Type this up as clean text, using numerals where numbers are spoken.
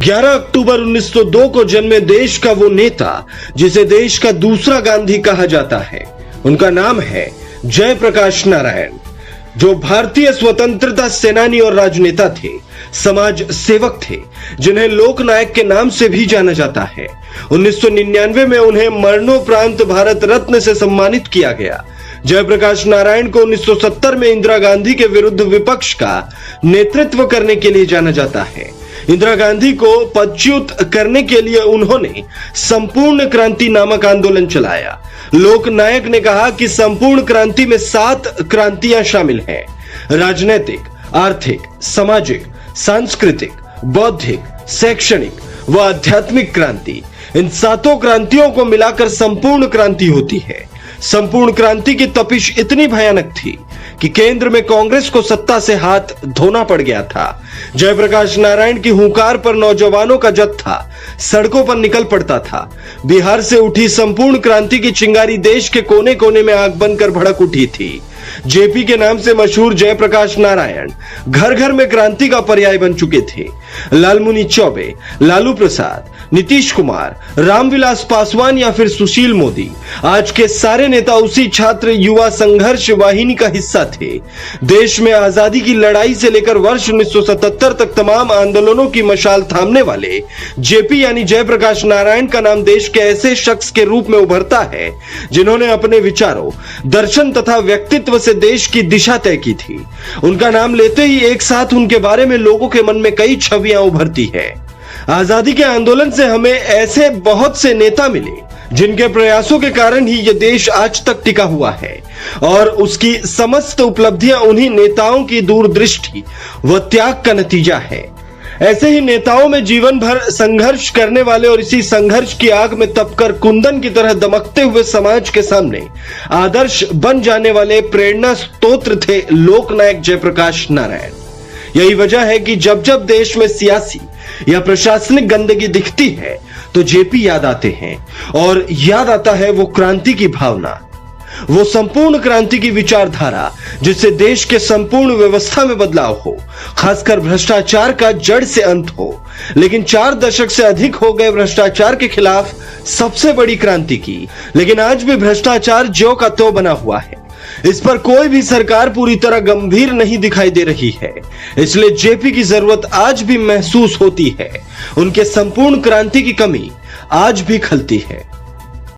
11 अक्टूबर 1902 को जन्मे देश का वो नेता जिसे देश का दूसरा गांधी कहा जाता है, उनका नाम है जयप्रकाश नारायण, जो भारतीय स्वतंत्रता सेनानी और राजनेता थे, समाज सेवक थे, जिन्हें लोकनायक के नाम से भी जाना जाता है। 1999 में उन्हें मरणोपरांत भारत रत्न से सम्मानित किया गया। जयप्रकाश नारायण को 1970 में इंदिरा गांधी के विरुद्ध विपक्ष का नेतृत्व करने के लिए जाना जाता है। इंदिरा गांधी को पदच्युत करने के लिए उन्होंने संपूर्ण क्रांति नामक आंदोलन चलाया। लोकनायक ने कहा कि संपूर्ण क्रांति में 7 क्रांतियां शामिल हैं: राजनीतिक, आर्थिक, सामाजिक, सांस्कृतिक, बौद्धिक, शैक्षणिक व आध्यात्मिक क्रांति। इन 7 क्रांतियों को मिलाकर संपूर्ण क्रांति होती है। संपूर्ण क्रांति की तपिश इतनी भयानक थी कि केंद्र में कांग्रेस को सत्ता से हाथ धोना पड़ गया था। जयप्रकाश नारायण की हुंकार पर नौजवानों का जत्था सड़कों पर निकल पड़ता था। बिहार से उठी संपूर्ण क्रांति की चिंगारी देश के कोने कोने में आग बनकर भड़क उठी थी। जेपी के नाम से मशहूर जयप्रकाश नारायण घर घर में क्रांति का पर्याय बन चुके थे। लालमुनि चौबे, लालू प्रसाद, नीतीश कुमार, रामविलास पासवान या फिर सुशील मोदी, आज के सारे नेता उसी छात्र युवा संघर्ष वाहिनी का हिस्सा थे। देश में आजादी की लड़ाई से लेकर वर्ष 1977 तक तमाम आंदोलनों की मशाल थामने वाले जेपी यानी जयप्रकाश नारायण का नाम देश के ऐसे शख्स के रूप में उभरता है जिन्होंने अपने विचारों, दर्शन तथा व्यक्तित्व से देश की दिशा तय की थी। उनका नाम लेते ही एक साथ उनके बारे में लोगों के मन में कई छवियां उभरती है। आजादी के आंदोलन से हमें ऐसे बहुत से नेता मिले जिनके प्रयासों के कारण ही यह देश आज तक टिका हुआ है और उसकी समस्त उपलब्धियां उन्हीं नेताओं की दूरदृष्टि व त्याग का नतीजा है। ऐसे ही नेताओं में जीवन भर संघर्ष करने वाले और इसी संघर्ष की आग में तपकर कुंदन की तरह दमकते हुए समाज के सामने आदर्श बन जाने वाले प्रेरणा स्रोत थे लोकनायक जयप्रकाश नारायण। यही वजह है कि जब जब देश में सियासी या प्रशासनिक गंदगी दिखती है तो जेपी याद आते हैं और याद आता है वो क्रांति की भावना, वो संपूर्ण क्रांति की विचारधारा जिससे देश के संपूर्ण व्यवस्था में बदलाव हो, खासकर भ्रष्टाचार का जड़ से अंत हो। लेकिन 4 दशक से अधिक हो गए भ्रष्टाचार के खिलाफ सबसे बड़ी क्रांति की, लेकिन आज भी भ्रष्टाचार ज्यों का त्यों बना हुआ है। इस पर कोई भी सरकार पूरी तरह गंभीर नहीं दिखाई दे रही है। इसलिए जेपी की जरूरत आज भी महसूस होती है। उनके संपूर्ण क्रांति की कमी आज भी खलती है।